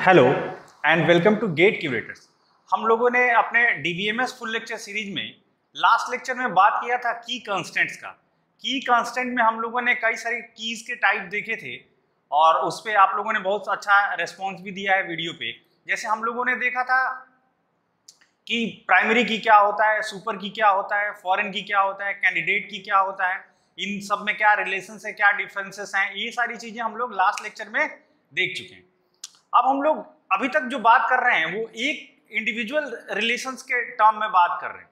Hello and welcome to gate curators. हम लोगों ने अपने डीबीएमएस फुल लेक्चर सीरीज में लास्ट लेक्चर में बात किया था की कांस्टेंट्स का। की कांस्टेंट में हम लोगों ने कई सारी कीज के टाइप देखे थे और उस पर आप लोगों ने बहुत अच्छा रेस्पॉन्स भी दिया है वीडियो पे। जैसे हम लोगों ने देखा था कि प्राइमरी की क्या होता है, सुपर की क्या होता है, फॉरेन की क्या होता है, कैंडिडेट की क्या होता है, इन सब में क्या रिलेशन है, क्या डिफरेंसेस हैं, ये सारी चीजें हम लोग लास्ट लेक्चर में देख चुके हैं। अब हम लोग अभी तक जो बात कर रहे हैं वो एक इंडिविजुअल रिलेशंस के टर्म में बात कर रहे हैं।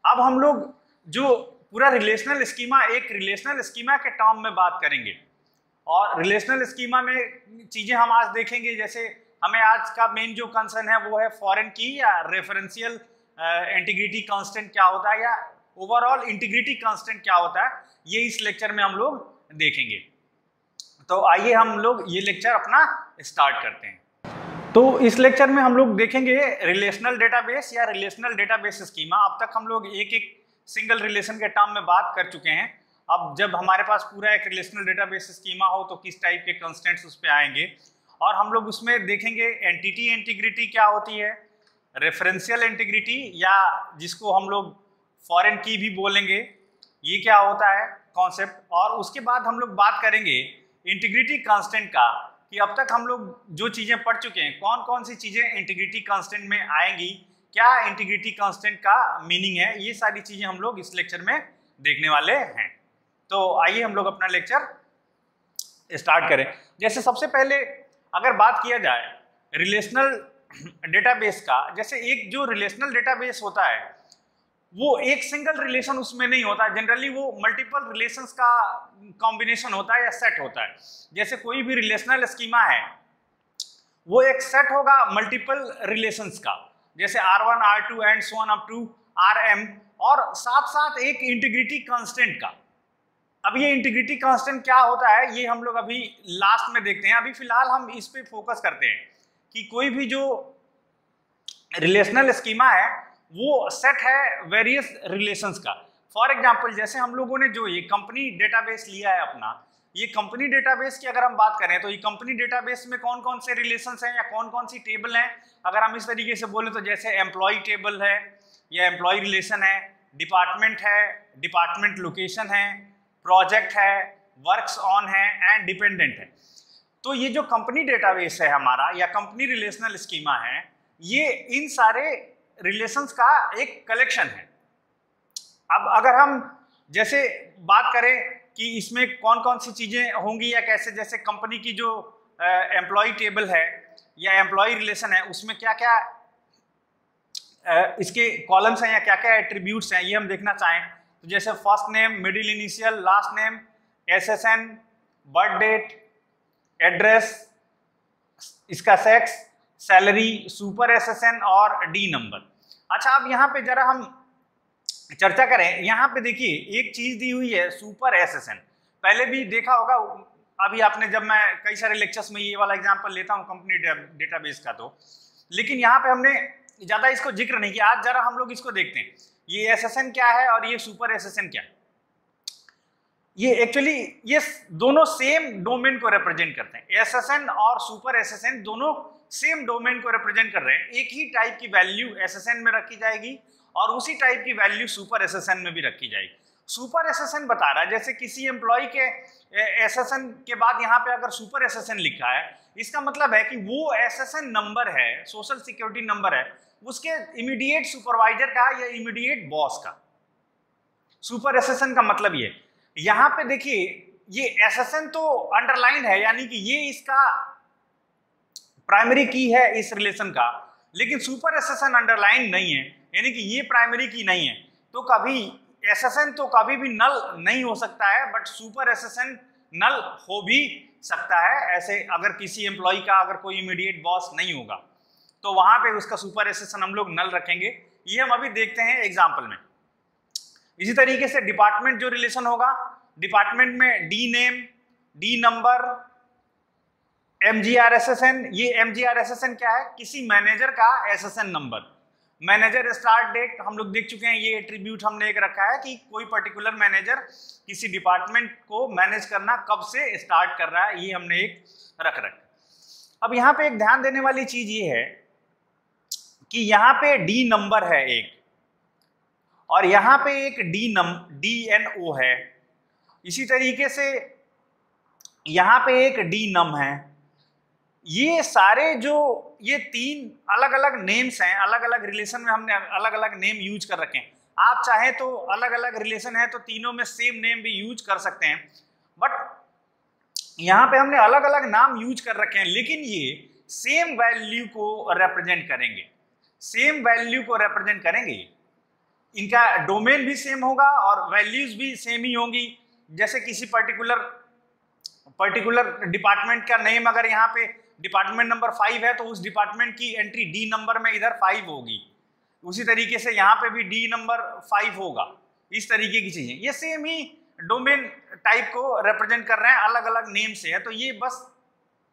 अब हम लोग जो पूरा रिलेशनल स्कीमा, एक रिलेशनल स्कीमा के टर्म में बात करेंगे और रिलेशनल स्कीमा में चीजें हम आज देखेंगे। जैसे हमें आज का मेन जो कंसर्न है वो है फॉरेन की या रेफरेंशियल इंटीग्रिटी कांस्टेंट क्या होता है या ओवरऑल इंटीग्रिटी कांस्टेंट क्या होता है, ये इस लेक्चर में हम लोग देखेंगे। तो आइए हम लोग ये लेक्चर अपना स्टार्ट करते हैं। तो इस लेक्चर में हम लोग देखेंगे रिलेशनल डेटाबेस या रिलेशनल डेटाबेस स्कीमा। अब तक हम लोग एक एक सिंगल रिलेशन के टर्म में बात कर चुके हैं। अब जब हमारे पास पूरा एक रिलेशनल डेटाबेस स्कीमा हो तो किस टाइप के कंस्टेंट्स उस पर आएंगे और हम लोग उसमें देखेंगे एंटिटी इंटीग्रिटी क्या होती है, रेफरेंशियल इंटीग्रिटी या जिसको हम लोग फॉरेन की भी बोलेंगे, ये क्या होता है कॉन्सेप्ट। और उसके बाद हम लोग बात करेंगे इंटीग्रिटी कांस्टेंट का कि अब तक हम लोग जो चीजें पढ़ चुके हैं कौन कौन सी चीजें इंटीग्रिटी कांस्टेंट में आएंगी, क्या इंटीग्रिटी कांस्टेंट का मीनिंग है, ये सारी चीजें हम लोग इस लेक्चर में देखने वाले हैं। तो आइए हम लोग अपना लेक्चर स्टार्ट करें। जैसे सबसे पहले अगर बात किया जाए रिलेशनल डेटाबेस का, जैसे एक जो रिलेशनल डेटाबेस होता है वो एक सिंगल रिलेशन उसमें नहीं होता, जनरली वो मल्टीपल रिलेशंस का कॉम्बिनेशन होता है या सेट होता है। जैसे कोई भी रिलेशनल स्कीमा है वो एक सेट होगा मल्टीपल रिलेशंस का, जैसे R1 R2 and so on up to RM, और साथ साथ एक इंटीग्रिटी कांस्टेंट का। अब ये इंटीग्रिटी कांस्टेंट क्या होता है ये हम लोग अभी लास्ट में देखते हैं। अभी फिलहाल हम इस पे फोकस करते हैं कि कोई भी जो रिलेशनल स्कीमा है वो सेट है वेरियस रिलेशंस का। फॉर एग्जांपल जैसे हम लोगों ने जो ये कंपनी डेटाबेस लिया है अपना, ये कंपनी डेटाबेस की अगर हम बात करें तो ये कंपनी डेटाबेस में कौन कौन से रिलेशंस हैं या कौन कौन सी टेबल हैं, अगर हम इस तरीके से बोले तो जैसे एम्प्लॉय टेबल है या एम्प्लॉय रिलेशन है, डिपार्टमेंट है, डिपार्टमेंट लोकेशन है, प्रोजेक्ट है, वर्क्स ऑन है एंड डिपेंडेंट है। तो ये जो कंपनी डेटाबेस है हमारा या कंपनी रिलेशनल स्कीमा है, ये इन सारे रिलेशंस का एक कलेक्शन है। अब अगर हम जैसे बात करें कि इसमें कौन कौन सी चीजें होंगी या कैसे, जैसे कंपनी की जो एम्प्लॉय टेबल है या एम्प्लॉय रिलेशन है उसमें क्या क्या इसके कॉलम्स हैं या क्या क्या एट्रीब्यूट्स हैं, ये हम देखना चाहें तो जैसे first name, middle initial, last name, SSN, birth date, address, इसका सेक्स, सैलरी, सुपर SSN और D नंबर। अच्छा, अब यहाँ पे जरा हम चर्चा करें। यहाँ पे देखिए एक चीज दी हुई है सुपर SSN, पहले भी देखा होगा अभी आपने, जब मैं कई सारे लेक्चर्स में ये वाला एग्जांपल लेता हूँ कंपनी डेटाबेस का, तो लेकिन यहाँ पे हमने ज्यादा इसको जिक्र नहीं किया। आज जरा हम लोग इसको देखते हैं, ये SSN क्या है और ये सुपर SSN क्या है। ये एक्चुअली ये दोनों सेम डोमेन को रिप्रेजेंट करते हैं। SSN और सुपर SSN दोनों सेम डोमेन को रिप्रेजेंट कर रहे हैं। एक ही टाइप की वैल्यू SSN में रखी जाएगी और उसी टाइप की वैल्यू सुपर SSN में भी रखी जाएगी। सुपर SSN बता रहा है जैसे किसी एम्प्लॉय के SSN के बाद यहाँ पे अगर सुपर SSN लिखा है, इसका मतलब है कि वो SSN नंबर है, सोशल सिक्योरिटी नंबर है, उसके इमीडिएट सुपरवाइजर का या इमीडिएट बॉस का। सुपर SSN का मतलब ये। यहाँ पे देखिए ये SSN तो अंडरलाइन है, यानी कि ये इसका प्राइमरी की है इस रिलेशन का, लेकिन सुपर SSN अंडरलाइन नहीं है, यानी कि ये प्राइमरी की नहीं है। तो कभी SSN तो कभी भी नल नहीं हो सकता है, बट सुपर SSN नल हो भी सकता है। ऐसे अगर किसी एम्प्लॉय का अगर कोई इमीडिएट बॉस नहीं होगा तो वहां पे उसका सुपर SSN हम लोग नल रखेंगे। ये हम अभी देखते हैं एग्जाम्पल में। इसी तरीके से डिपार्टमेंट जो रिलेशन होगा, डिपार्टमेंट में D name, D number, MGR SSN। ये MGR SSN क्या है, किसी मैनेजर का SSN number. Manager start date हम लोग देख चुके हैं, ये एट्रीब्यूट हमने एक रखा है कि कोई पर्टिकुलर मैनेजर किसी डिपार्टमेंट को मैनेज करना कब से स्टार्ट कर रहा है, ये हमने एक रखा। अब यहाँ पे एक ध्यान देने वाली चीज ये है कि यहाँ पे डी नंबर है एक, और यहाँ पे एक DNO है, इसी तरीके से यहाँ पे एक डी नम है। ये सारे जो ये तीन अलग अलग नेम्स हैं, अलग अलग रिलेशन में हमने अलग अलग नेम यूज कर रखे हैं। आप चाहे तो अलग अलग रिलेशन है तो तीनों में सेम नेम भी यूज कर सकते हैं, बट यहाँ पे हमने अलग अलग नाम यूज कर रखे हैं, लेकिन ये सेम वैल्यू को रिप्रेजेंट करेंगे, सेम वैल्यू को रिप्रेजेंट करेंगे। इनका डोमेन भी सेम होगा और वैल्यूज भी सेम ही होंगी। जैसे किसी पर्टिकुलर डिपार्टमेंट का नेम अगर यहाँ पे डिपार्टमेंट नंबर 5 है तो उस डिपार्टमेंट की एंट्री डी नंबर में इधर 5 होगी, उसी तरीके से यहाँ पे भी डी नंबर 5 होगा। इस तरीके की चीजें ये सेम ही डोमेन टाइप को रिप्रेजेंट कर रहे हैं, अलग अलग नेम से है। तो ये बस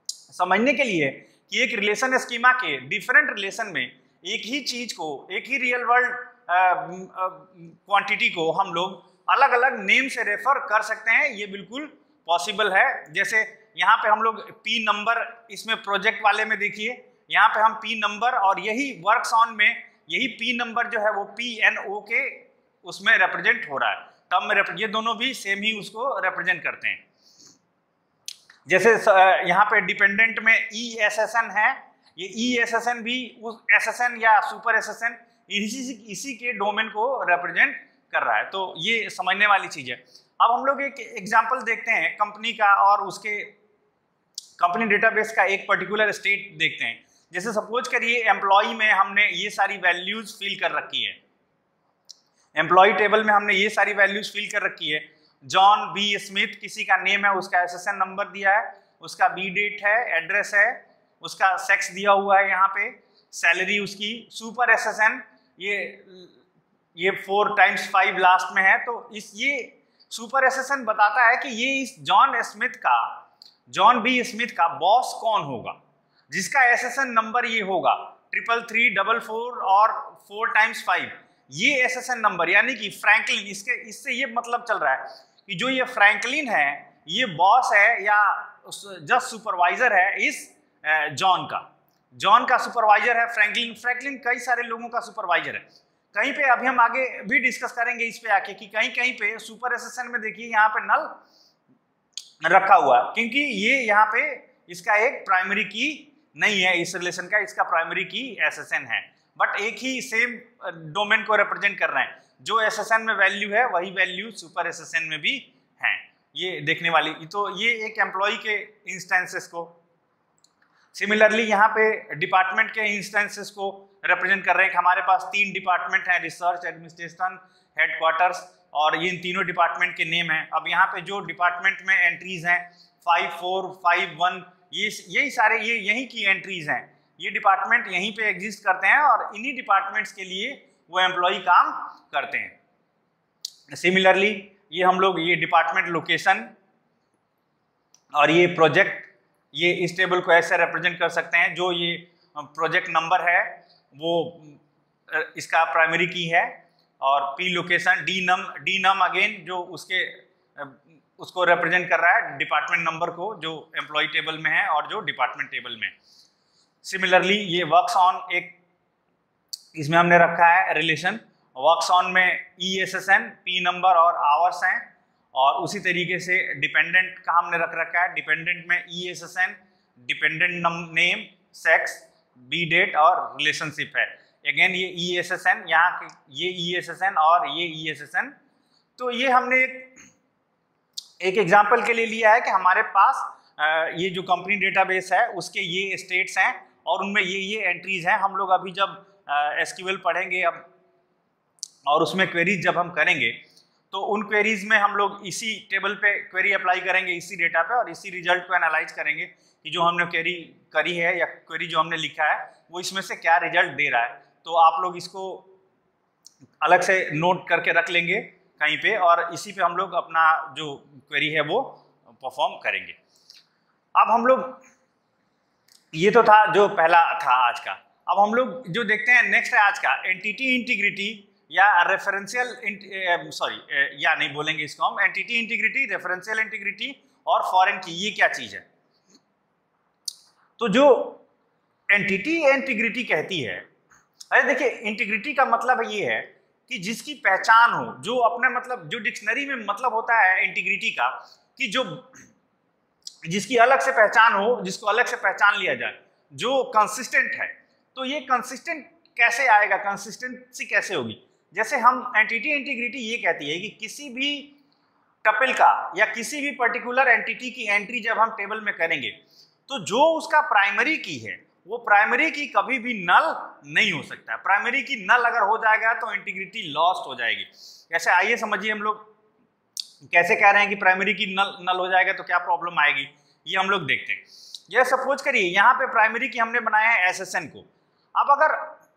समझने के लिए कि एक रिलेशन स्कीमा के डिफरेंट रिलेशन में एक ही चीज को, एक ही रियल वर्ल्ड क्वांटिटी को हम लोग अलग अलग नेम से रेफर कर सकते हैं, ये बिल्कुल पॉसिबल है। जैसे यहाँ पे हम लोग पी नंबर, इसमें प्रोजेक्ट वाले में देखिए यहाँ पे हम पी नंबर, और यही वर्क्स ऑन में यही पी नंबर जो है वो PNO के उसमें रिप्रेजेंट हो रहा है, टर्म में ये दोनों भी सेम ही उसको रिप्रेजेंट करते हैं। जैसे यहाँ पे डिपेंडेंट में ESSN है, ये ESSN भी उस SSN या सुपर SSN इसी के डोमेन को रिप्रेजेंट कर रहा है। तो ये समझने वाली चीज है। अब हम लोग एक एग्जांपल देखते हैं कंपनी का, और उसके कंपनी डेटाबेस का एक पर्टिकुलर स्टेट देखते हैं। जैसे सपोज करिए एम्प्लॉय में हमने ये सारी वैल्यूज फिल कर रखी है, एम्प्लॉय टेबल में हमने ये सारी वैल्यूज फिल कर रखी है। जॉन बी स्मिथ किसी का नेम है, उसका SSN नंबर दिया है, उसका बी डेट है, एड्रेस है, उसका सेक्स दिया हुआ है, यहाँ पे सैलरी उसकी, सुपर SSN ये 4 × 5 लास्ट में है। तो ये सुपर SSN बताता है कि ये इस जॉन बी स्मिथ का बॉस कौन होगा, जिसका SSN नंबर ये होगा 33344 और 4 × 5, ये SSN नंबर, यानी कि फ्रैंकलिन। इससे ये मतलब चल रहा है कि जो ये फ्रैंकलिन है ये बॉस है या जस्ट सुपरवाइजर है इस जॉन का सुपरवाइजर है फ्रैंकलिन कई सारे लोगों का सुपरवाइजर है। कहीं पे अभी हम आगे भी डिस्कस करेंगे इस पे आके कि कहीं पे सुपर SSN में देखिए यहाँ पे नल रखा हुआ है, क्योंकि ये यहाँ पे इसका एक प्राइमरी की नहीं है इस रिलेशन का, इसका प्राइमरी की SSN है, बट एक ही सेम डोमेन को रिप्रेजेंट कर रहे हैं। जो SSN में वैल्यू है वही वैल्यू सुपर SSN में भी है, ये देखने वाली। तो ये एक एम्प्लॉय के इंस्टेंसेस को, सिमिलरली यहाँ पे डिपार्टमेंट के इंस्टेंसेस को रिप्रेजेंट कर रहे हैं कि हमारे पास 3 डिपार्टमेंट हैं, रिसर्च, एडमिनिस्ट्रेशन, हेडक्वार्टर्स, और ये इन तीनों डिपार्टमेंट के नेम हैं। अब यहाँ पे जो डिपार्टमेंट में एंट्रीज हैं 5, 4, 5, 1, यही सारे यहीं की एंट्रीज हैं, ये डिपार्टमेंट यहीं पे एग्जिस्ट करते हैं और इन्हीं डिपार्टमेंट्स के लिए वो एम्प्लॉय काम करते हैं। सिमिलरली ये हम लोग ये डिपार्टमेंट लोकेशन और ये प्रोजेक्ट, ये इस टेबल को ऐसे रिप्रेजेंट कर सकते हैं। जो ये प्रोजेक्ट नंबर है वो इसका प्राइमरी की है, और पी लोकेशन डी नम अगेन जो उसको रिप्रेजेंट कर रहा है डिपार्टमेंट नंबर को जो एम्प्लॉय टेबल में है और जो डिपार्टमेंट टेबल में। सिमिलरली ये वर्क्स ऑन, एक इसमें हमने रखा है रिलेशन, वर्क्स ऑन में ESSN, पी नंबर और आवर्स हैं, और उसी तरीके से डिपेंडेंट का हमने रख रखा है, डिपेंडेंट में ESSN, dependent name, sex, B date और रिलेशनशिप है। अगेन ये ESSN, यहाँ ये ESSN और ये ESSN। तो ये हमने एक एग्जाम्पल के लिए लिया है कि हमारे पास ये जो कंपनी डेटाबेस है उसके ये स्टेट्स हैं और उनमें ये एंट्रीज हैं। हम लोग अभी जब SQL पढ़ेंगे अब और उसमें क्वेरीज जब हम करेंगे तो उन क्वेरीज में हम लोग इसी टेबल पे क्वेरी अप्लाई करेंगे, इसी डेटा पे, और इसी रिजल्ट को एनालाइज करेंगे कि जो हमने क्वेरी करी है या क्वेरी जो हमने लिखा है वो इसमें से क्या रिजल्ट दे रहा है। तो आप लोग इसको अलग से नोट करके रख लेंगे कहीं पे, और इसी पे हम लोग अपना जो क्वेरी है वो परफॉर्म करेंगे। अब हम लोग, ये तो था जो पहला था आज का। अब हम लोग जो देखते हैं नेक्स्ट है आज का, एंटिटी इंटीग्रिटी या रेफरेंशियल, या नहीं बोलेंगे इसको हम, एंटिटी इंटीग्रिटी, रेफरेंशियल इंटीग्रिटी और फॉरेन की, ये क्या चीज है। तो जो एंटिटी इंटीग्रिटी कहती है, अरे देखिए इंटीग्रिटी का मतलब ये है कि जिसकी पहचान हो, जो अपने मतलब जो डिक्शनरी में मतलब होता है इंटीग्रिटी का कि जो जिसकी अलग से पहचान हो, जिसको अलग से पहचान लिया जाए, जो कंसिस्टेंट है। तो ये कंसिस्टेंट कैसे आएगा, कंसिस्टेंसी कैसे होगी? जैसे हम एंटिटी इंटीग्रिटी ये कहती है कि किसी भी टपल का या किसी भी पर्टिकुलर एंटिटी की एंट्री जब हम टेबल में करेंगे तो जो उसका प्राइमरी की है वो प्राइमरी की कभी भी नल नहीं हो सकता। प्राइमरी की नल अगर हो जाएगा तो इंटीग्रिटी लॉस्ट हो जाएगी। ऐसे आइए समझिए हम लोग कैसे कह रहे हैं कि प्राइमरी की नल हो जाएगा तो क्या प्रॉब्लम आएगी, ये हम लोग देखते हैं। ये सपोज करिए यहाँ पे प्राइमरी की हमने बनाया है एसएसएन को। अब अगर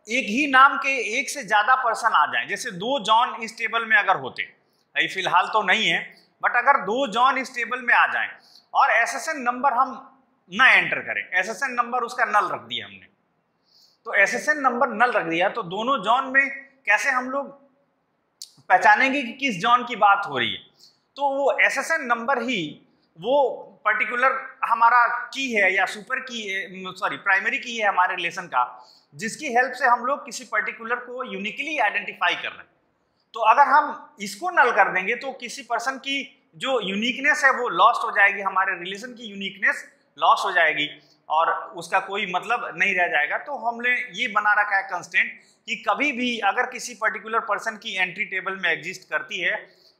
एक ही नाम के एक से ज्यादा पर्सन आ जाए, जैसे 2 जॉन इस टेबल में अगर होते, अभी फिलहाल तो नहीं है, बट अगर 2 जॉन इस टेबल में आ जाएं और एसएसएन नंबर हम ना एंटर करें, एसएसएन नंबर उसका नल रख दिया हमने, तो एसएसएन नंबर नल रख दिया तो दोनों जॉन में कैसे हम लोग पहचानेंगे कि किस जॉन की बात हो रही है? तो वो एसएसएन नंबर ही वो पर्टिकुलर हमारा की है या सुपर की है, सॉरी प्राइमरी की है हमारे रिलेशन का, जिसकी हेल्प से हम लोग किसी पर्टिकुलर को यूनिकली आइडेंटिफाई कर रहे हैं। तो अगर हम इसको नल कर देंगे तो किसी पर्सन की जो यूनिकनेस है वो लॉस्ट हो जाएगी, हमारे रिलेशन की यूनिकनेस लॉस्ट हो जाएगी और उसका कोई मतलब नहीं रह जाएगा। तो हमने ये बना रखा है कंस्टेंट कि कभी भी अगर किसी पर्टिकुलर पर्सन की एंट्री टेबल में एग्जिस्ट करती है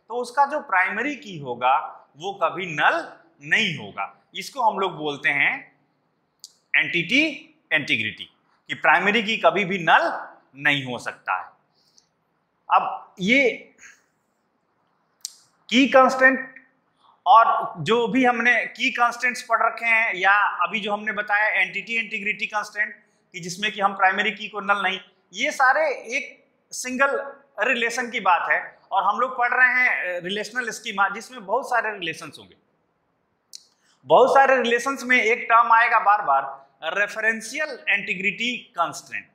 तो उसका जो प्राइमरी की होगा वो कभी नल नहीं होगा। इसको हम लोग बोलते हैं एंटिटी इंटीग्रिटी, कि प्राइमरी की कभी भी नल नहीं हो सकता है। अब ये की कांस्टेंट और जो भी हमने की कांस्टेंट्स पढ़ रखे हैं या अभी जो हमने बताया एंटिटी इंटीग्रिटी कांस्टेंट कि जिसमें कि हम प्राइमरी की को नल नहीं, ये सारे एक सिंगल रिलेशन की बात है और हम लोग पढ़ रहे हैं रिलेशनल स्कीमा जिसमें बहुत सारे रिलेशंस होंगे। बहुत सारे रिलेशंस में एक टर्म आएगा बार बार, referential integrity constant.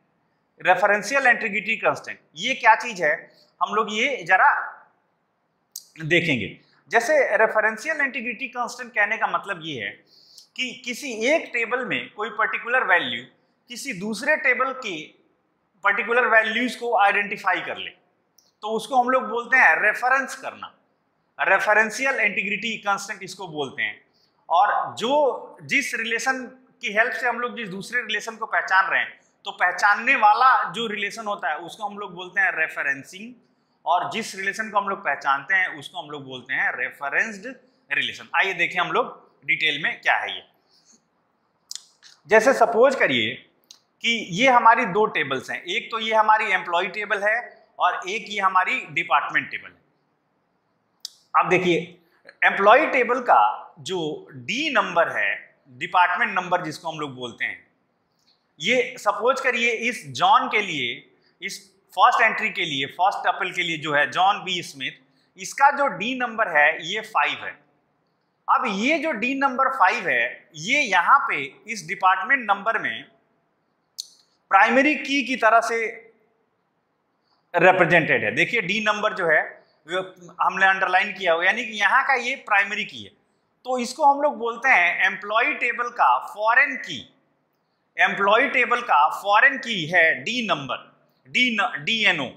Referential integrity constant ये क्या चीज है हम लोग ये जरा देखेंगे। जैसे रेफरेंशियल इंटीग्रिटी कांस्टेंट कहने का मतलब ये है कि किसी एक टेबल में कोई पर्टिकुलर वैल्यू किसी दूसरे टेबल की पर्टिकुलर वैल्यूज को आइडेंटिफाई कर ले तो उसको हम लोग बोलते हैं रेफरेंस करना। रेफरेंशियल इंटीग्रिटी कांस्टेंट इसको बोलते हैं। और जो जिस रिलेशन की हेल्प से हम लोग जिस दूसरे रिलेशन को पहचान रहे हैं तो पहचानने वाला जो रिलेशन होता है उसको हम लोग बोलते हैं रेफरेंसिंग, और जिस रिलेशन को हम लोग पहचानते हैं उसको हम लोग बोलते हैं रेफरेंस्ड रिलेशन। आइए देखें हम लोग डिटेल में क्या है ये। जैसे सपोज करिए कि ये हमारी 2 टेबल्स हैं, एक तो ये हमारी एम्प्लॉय टेबल है और एक ये हमारी डिपार्टमेंट टेबल है। अब देखिए एम्प्लॉय टेबल का जो डी नंबर है, डिपार्टमेंट नंबर जिसको हम लोग बोलते हैं, ये सपोज करिए इस जॉन के लिए, इस फर्स्ट एंट्री के लिए, फर्स्ट टपल के लिए जो है जॉन बी स्मिथ, इसका जो डी नंबर है ये 5 है। अब ये जो डी नंबर 5 है ये यहाँ पे इस डिपार्टमेंट नंबर में प्राइमरी की तरह से रिप्रेजेंटेड है। देखिए डी नंबर जो है हमने अंडरलाइन किया हुआ, यानी कि यहाँ का ये प्राइमरी की है। तो इसको हम लोग बोलते हैं एम्प्लॉय टेबल का फॉरेन की। एम्प्लॉय टेबल का फॉरेन की है D number, DNO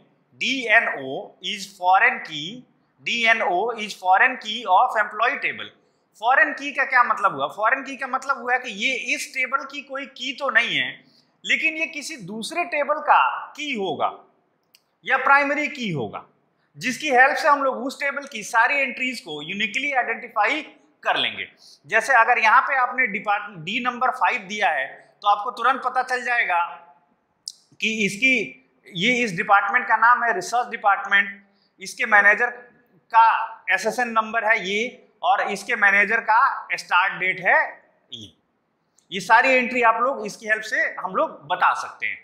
is foreign की, DNO इज फॉरेन की ऑफ एम्प्लॉय टेबल। फॉरेन की का क्या मतलब हुआ? फॉरेन की का मतलब हुआ कि ये इस टेबल की कोई की तो नहीं है लेकिन ये किसी दूसरे टेबल का की होगा या प्राइमरी की होगा, जिसकी हेल्प से हम लोग उस टेबल की सारी एंट्रीज को यूनिकली आइडेंटिफाई कर लेंगे। जैसे अगर यहाँ पे आपने डी नंबर 5 दिया है तो आपको तुरंत पता चल जाएगा कि इसकी ये इस डिपार्टमेंट का नाम है रिसर्च डिपार्टमेंट, इसके मैनेजर का एसएसएन नंबर है ये और इसके मैनेजर का स्टार्ट डेट है ये सारी एंट्री आप लोग इसकी हेल्प से हम लोग बता सकते हैं।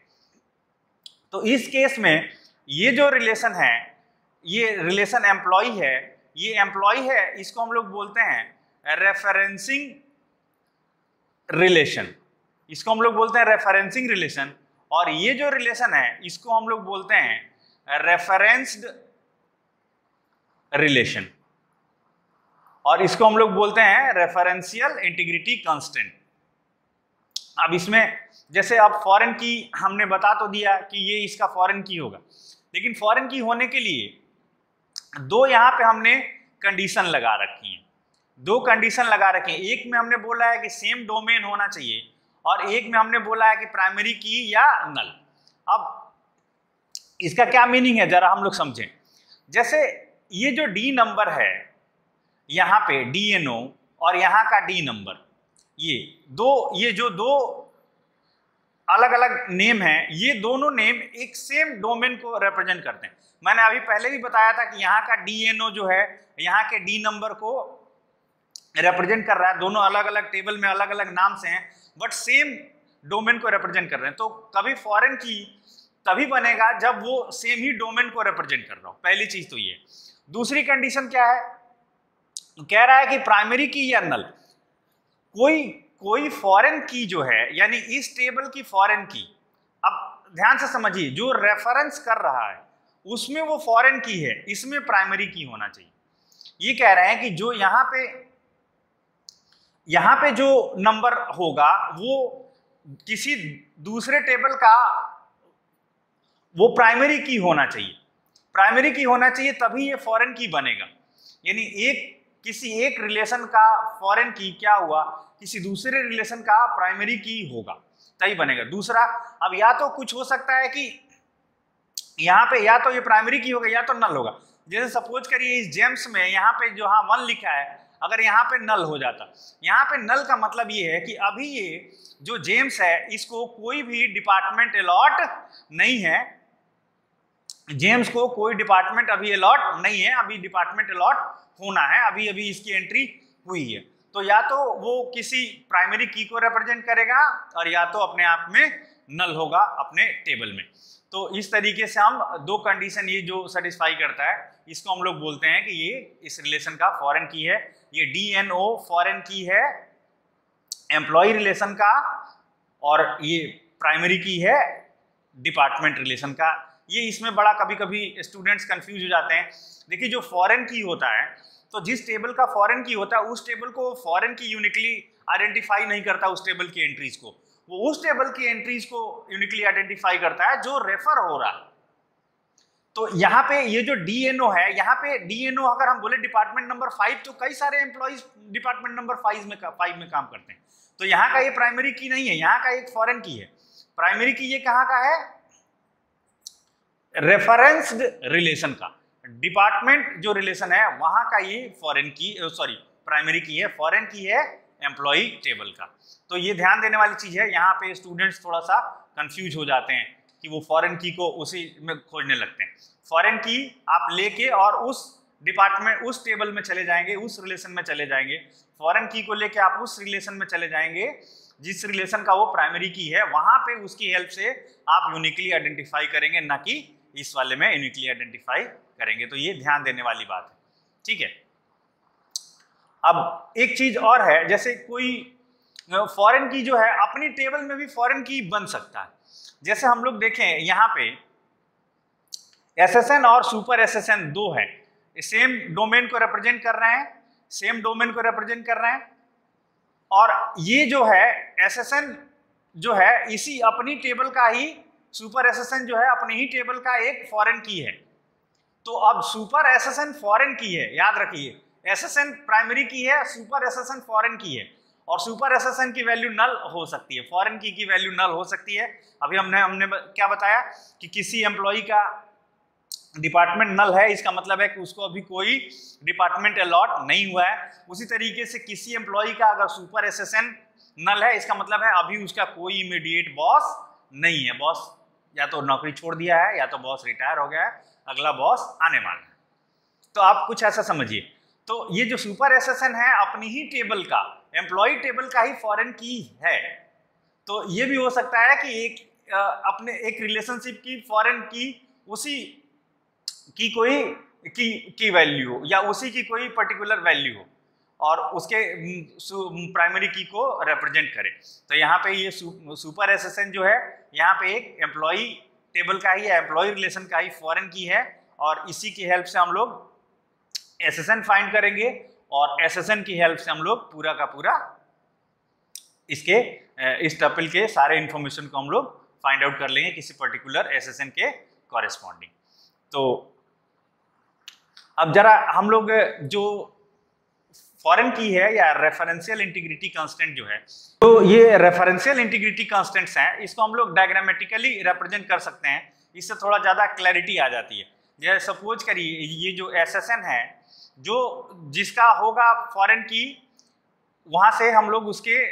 तो इस केस में ये जो रिलेशन है ये रिलेशन एम्प्लॉय है, ये एम्प्लॉय है, इसको हम लोग बोलते हैं रेफरेंसिंग रिलेशन, इसको हम लोग बोलते हैं रेफरेंसिंग रिलेशन। और ये जो रिलेशन है इसको हम लोग बोलते हैं रेफरेंस्ड रिलेशन और इसको हम लोग बोलते हैं रेफरेंशियल इंटीग्रिटी कांस्टेंट। अब इसमें जैसे अब फॉरेन की हमने बता तो दिया कि ये इसका फॉरेन की होगा, लेकिन फॉरेन की होने के लिए दो यहाँ पे हमने कंडीशन लगा रखी हैं, दो कंडीशन लगा रखी हैं। एक में हमने बोला है कि सेम डोमेन होना चाहिए और एक में हमने बोला है कि प्राइमरी की या नल। अब इसका क्या मीनिंग है जरा हम लोग समझें। जैसे ये जो डी नंबर है यहाँ पे DNO और यहाँ का डी नंबर, ये जो दो अलग अलग नेम हैं, ये दोनों नेम एक सेम डोमेन को रिप्रेजेंट करते हैं। मैंने अभी पहले भी बताया था कि यहाँ का DNO जो है यहाँ के डी नंबर को रिप्रेजेंट कर रहा है। दोनों अलग अलग टेबल में अलग अलग नाम से हैं बट सेम डोमेन को रिप्रेजेंट कर रहे हैं। तो कभी फॉरेन की तभी बनेगा जब वो सेम ही डोमेन को रिप्रेजेंट कर रहा हो। पहली चीज तो ये। दूसरी कंडीशन क्या है, कह रहा है कि प्राइमरी की या नल, कोई फॉरेन की जो है यानी इस टेबल की फॉरेन की, अब ध्यान से समझिए, जो रेफरेंस कर रहा है उसमें वो फॉरेन की है, इसमें प्राइमरी की होना चाहिए। ये कह रहे हैं कि जो यहाँ पे जो नंबर होगा वो किसी दूसरे टेबल का वो प्राइमरी की होना चाहिए, प्राइमरी की होना चाहिए, तभी ये फॉरेन की बनेगा। यानी किसी एक रिलेशन का फॉरेन की क्या हुआ, किसी दूसरे रिलेशन का प्राइमरी की होगा तभी बनेगा। दूसरा, अब या तो कुछ हो सकता है कि यहाँ पे या तो ये प्राइमरी की होगा या तो नल होगा। जैसे सपोज करिए इस जेम्स में यहाँ पे जो 1 लिखा है, अगर यहाँ पे नल हो जाता, यहाँ पे नल का मतलब ये है कि अभी ये जो जेम्स है इसको कोई भी डिपार्टमेंट अलॉट नहीं है, जेम्स को कोई डिपार्टमेंट अभी अलॉट नहीं है, अभी डिपार्टमेंट अलॉट होना है, अभी अभी इसकी एंट्री हुई है। तो या तो वो किसी प्राइमरी की को रिप्रेजेंट करेगा और या तो अपने आप में नल होगा अपने टेबल में। तो इस तरीके से हम दो कंडीशन ये जो सेटिस्फाई करता है इसको हम लोग बोलते हैं कि ये इस रिलेशन का फॉरेन की है। ये DNO फॉरेन की है एम्प्लॉय रिलेशन का और ये प्राइमरी की है डिपार्टमेंट रिलेशन का। ये इसमें बड़ा कभी कभी स्टूडेंट्स कंफ्यूज हो जाते हैं। देखिए जो फॉरेन की होता है, तो जिस टेबल का फॉरेन की होता है उस टेबल को फॉरेन की यूनिकली आइडेंटिफाई नहीं करता, उस टेबल की एंट्रीज को, वो उस टेबल की एंट्रीज को यूनिकली आइडेंटिफाई करता है जो रेफर हो रहा है। तो यहाँ पे ये जो DNO है, यहाँ पे DNO अगर हम बोले डिपार्टमेंट नंबर 5, तो कई सारे एम्प्लॉइज डिपार्टमेंट नंबर 5 में काम करते हैं। तो यहाँ का ये प्राइमरी की नहीं है, यहाँ का एक फॉरेन की है। प्राइमरी की ये कहाँ का है, रेफरेंस्ड रिलेशन का, डिपार्टमेंट जो रिलेशन है वहां का ये फॉरेन की, सॉरी प्राइमरी की है, फॉरेन की है एम्प्लॉय टेबल का। तो ये ध्यान देने वाली चीज है। यहाँ पे स्टूडेंट्स थोड़ा सा कंफ्यूज हो जाते हैं कि वो फॉरेन की को उसी में खोजने लगते हैं। फॉरेन की आप लेके और उस डिपार्टमेंट उस टेबल में चले जाएंगे, उस रिलेशन में चले जाएंगे। फॉरेन की को लेके आप उस रिलेशन में चले जाएंगे जिस रिलेशन का वो प्राइमरी की है, वहां पे उसकी हेल्प से आप यूनिकली आइडेंटिफाई करेंगे, ना कि इस वाले में यूनिकली आइडेंटिफाई करेंगे। तो ये ध्यान देने वाली बात है, ठीक है। अब एक चीज और है, जैसे कोई फॉरेन की जो है अपनी टेबल में भी फॉरेन की बन सकता है। जैसे हम लोग देखें यहाँ पे SSN और सुपर SSN दो है, सेम डोमेन को रिप्रेजेंट कर रहे हैं, सेम डोमेन को रिप्रेजेंट कर रहे हैं। और ये जो है SSN जो है इसी अपनी टेबल का ही, सुपर SSN जो है अपनी ही टेबल का एक फॉरेन की है। तो अब सुपर SSN फॉरेन की है, याद रखिए, SSN प्राइमरी की है, सुपर SSN फॉरेन की है। और सुपर SSN की वैल्यू नल हो सकती है, फॉरेन की वैल्यू नल हो सकती है। अभी हमने क्या बताया कि किसी एम्प्लॉय का डिपार्टमेंट नल है, इसका मतलब है कि उसको अभी कोई डिपार्टमेंट अलॉट नहीं हुआ है। उसी तरीके से किसी एम्प्लॉय का अगर सुपर SSN नल है, इसका मतलब है अभी उसका कोई इमीडिएट बॉस नहीं है, बॉस या तो नौकरी छोड़ दिया है या तो बॉस रिटायर हो गया है, अगला बॉस आने वाला है। तो आप कुछ ऐसा समझिए। तो ये जो सुपर SSN है अपनी ही टेबल का, एम्प्लॉय टेबल का ही फॉरेन की है। तो ये भी हो सकता है कि अपने एक रिलेशनशिप की फॉरेन की उसी की कोई की वैल्यू हो या उसी की कोई पर्टिकुलर वैल्यू हो और उसके प्राइमरी की को रिप्रेजेंट करे। तो यहाँ पे ये सुपर SSN जो है यहाँ पे एक एम्प्लॉय टेबल का ही, एम्प्लॉय रिलेशन का ही फॉरेन की है और इसी की हेल्प से हम लोग SSN फाइंड करेंगे और SSN की हेल्प से हम लोग पूरा का पूरा इसके इस टपल के सारे इंफॉर्मेशन को हम लोग फाइंड आउट कर लेंगे किसी पर्टिकुलर एसएसएन के कॉरेस्पॉन्डिंग। तो अब जरा हम लोग जो फॉरेन की है या रेफरेंशियल इंटीग्रिटी कांस्टेंट जो है, तो ये रेफरेंशियल इंटीग्रिटी कांस्टेंट्स हैं, इसको हम लोग डायग्रामेटिकली रिप्रेजेंट कर सकते हैं, इससे थोड़ा ज़्यादा क्लैरिटी आ जाती है। जैसे सपोज करिए ये जो एसएसएन है, जो जिसका होगा फॉरेन की, वहाँ से हम लोग उसके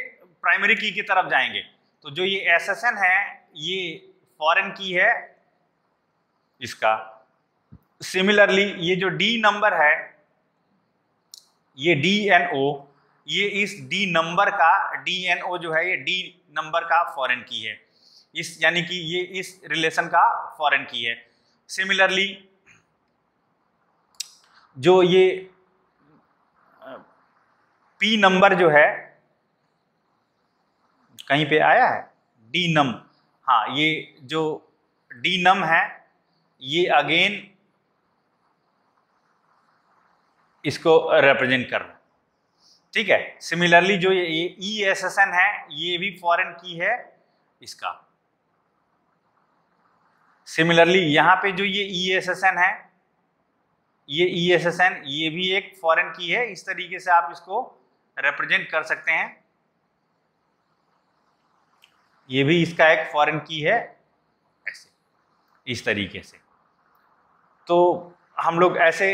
प्राइमरी की तरफ जाएंगे। तो जो ये एसएसएन है ये फॉरेन की है इसका। सिमिलरली ये जो डी नंबर है, ये DNO, ये इस डी नंबर का, DNO जो है ये डी नंबर का फॉरेन की है, इस यानी कि ये इस रिलेशन का फॉरेन की है। सिमिलरली जो ये P नंबर जो है, कहीं पे आया है डी नम, हाँ ये जो डी नम है ये अगेन इसको रिप्रेजेंट कर रहा है, ठीक है। सिमिलरली जो ये ESSN है ये भी फॉरेन की है इसका। सिमिलरली यहाँ पे जो ये ESSN है, ये ESSN ये भी एक फॉरेन की है। इस तरीके से आप इसको रिप्रेजेंट कर सकते हैं, ये भी इसका एक फॉरेन की है, ऐसे इस तरीके से। तो हम लोग ऐसे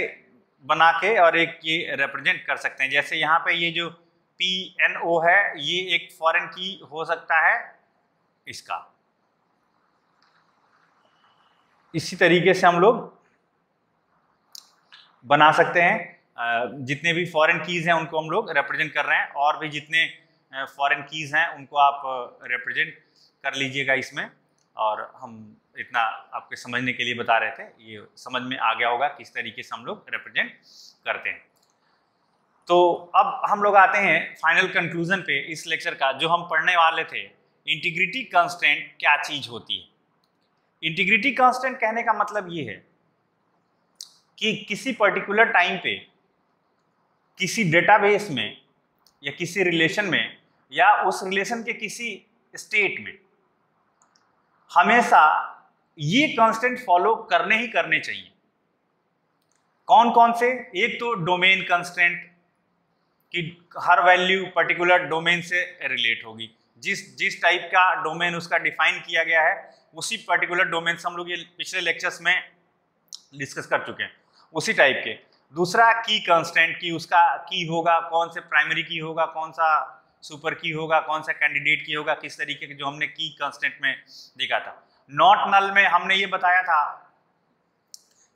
बना के और एक ये रिप्रेजेंट कर सकते हैं। जैसे यहाँ पे ये जो PNO है ये एक फॉरेन की हो सकता है इसका। इसी तरीके से हम लोग बना सकते हैं। जितने भी फॉरेन कीज हैं उनको हम लोग रिप्रेजेंट कर रहे हैं, और भी जितने फॉरेन कीज हैं उनको आप रिप्रेजेंट कर लीजिएगा इसमें। और हम इतना आपके समझने के लिए बता रहे थे, ये समझ में आ गया होगा किस तरीके से हम लोग रिप्रेजेंट करते हैं। तो अब हम लोग आते हैं फाइनल कंक्लूजन पे इस लेक्चर का, जो हम पढ़ने वाले थे, इंटीग्रिटी कांस्टेंट क्या चीज होती है। इंटीग्रिटी कांस्टेंट कहने का मतलब ये है कि किसी पर्टिकुलर टाइम पे किसी डेटाबेस में या किसी रिलेशन में या उस रिलेशन के किसी स्टेट में हमेशा ये कांस्टेंट फॉलो करने ही करने चाहिए। कौन कौन से? एक तो डोमेन कांस्टेंट कि हर वैल्यू पर्टिकुलर डोमेन से रिलेट होगी, जिस टाइप का डोमेन उसका डिफाइन किया गया है उसी पर्टिकुलर डोमेन से हम लोग ये पिछले लेक्चर्स में डिस्कस कर चुके हैं, उसी टाइप के। दूसरा की कांस्टेंट की उसका की होगा, कौन से प्राइमरी की होगा, कौन सा सुपर की होगा, कौन सा कैंडिडेट की होगा, किस तरीके के, जो हमने की कांस्टेंट में देखा था। नॉट नल में हमने ये बताया था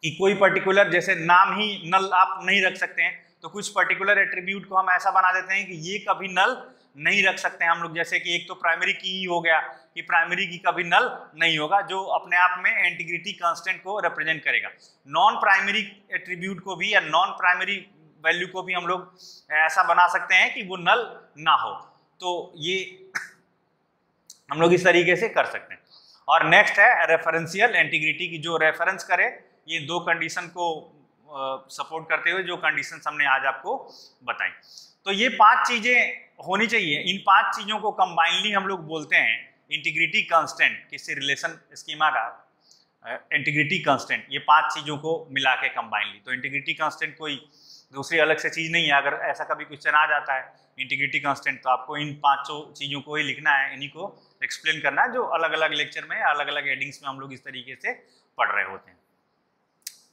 कि कोई पर्टिकुलर, जैसे नाम ही नल आप नहीं रख सकते हैं, तो कुछ पर्टिकुलर एट्रीब्यूट को हम ऐसा बना देते हैं कि ये कभी नल नहीं रख सकते हैं हम लोग। जैसे कि एक तो प्राइमरी की ही हो गया कि प्राइमरी की कभी नल नहीं होगा, जो अपने आप में इंटीग्रिटी कांस्टेंट को रिप्रेजेंट करेगा। नॉन प्राइमरी एट्रीब्यूट को भी या नॉन प्राइमरी वैल्यू को भी हम लोग ऐसा बना सकते हैं कि वो नल ना हो। तो ये हम लोग इस तरीके से कर सकते हैं। और नेक्स्ट है रेफरेंशियल इंटीग्रिटी की, जो रेफरेंस करे ये दो कंडीशन को सपोर्ट करते हुए जो कंडीशंस हमने आज आपको बताई। तो ये 5 चीजें होनी चाहिए। इन 5 चीजों को कंबाइनली हम लोग बोलते हैं इंटीग्रिटी कांस्टेंट। किसी रिलेशन स्कीमा का इंटीग्रिटी कांस्टेंट, ये 5 चीजों को मिला के कंबाइनली। तो इंटीग्रिटी कांस्टेंट कोई दूसरी अलग से चीज नहीं है। अगर ऐसा कभी क्वेश्चन आ जाता है इंटीग्रिटी कांस्टेंट, तो आपको इन 5 चीजों को ही लिखना है, इन्हीं को एक्सप्लेन करना है, जो अलग अलग लेक्चर में अलग अलग हेडिंग्स में हम लोग इस तरीके से पढ़ रहे होते हैं।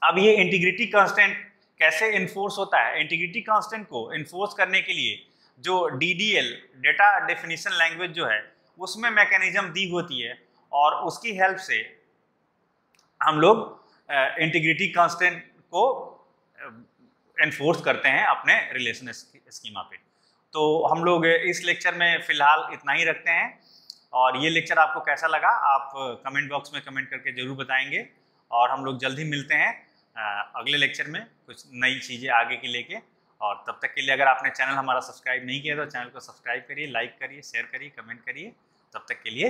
अब ये इंटीग्रिटी कांस्टेंट कैसे इन्फोर्स होता है? इंटीग्रिटी कांस्टेंट को इन्फोर्स करने के लिए जो DDL डेटा डेफिनेशन लैंग्वेज जो है उसमें मैकेनिज्म दी होती है, और उसकी हेल्प से हम लोग इंटीग्रिटी कांस्टेंट को एनफोर्स करते हैं अपने रिलेशन स्कीमा पे। तो हम लोग इस लेक्चर में फिलहाल इतना ही रखते हैं, और ये लेक्चर आपको कैसा लगा आप कमेंट बॉक्स में कमेंट करके जरूर बताएंगे। और हम लोग जल्द ही मिलते हैं अगले लेक्चर में कुछ नई चीज़ें आगे की लेके। और तब तक के लिए अगर आपने चैनल हमारा सब्सक्राइब नहीं किया तो चैनल को सब्सक्राइब करिए, लाइक करिए, शेयर करिए, कमेंट करिए। तब तक के लिए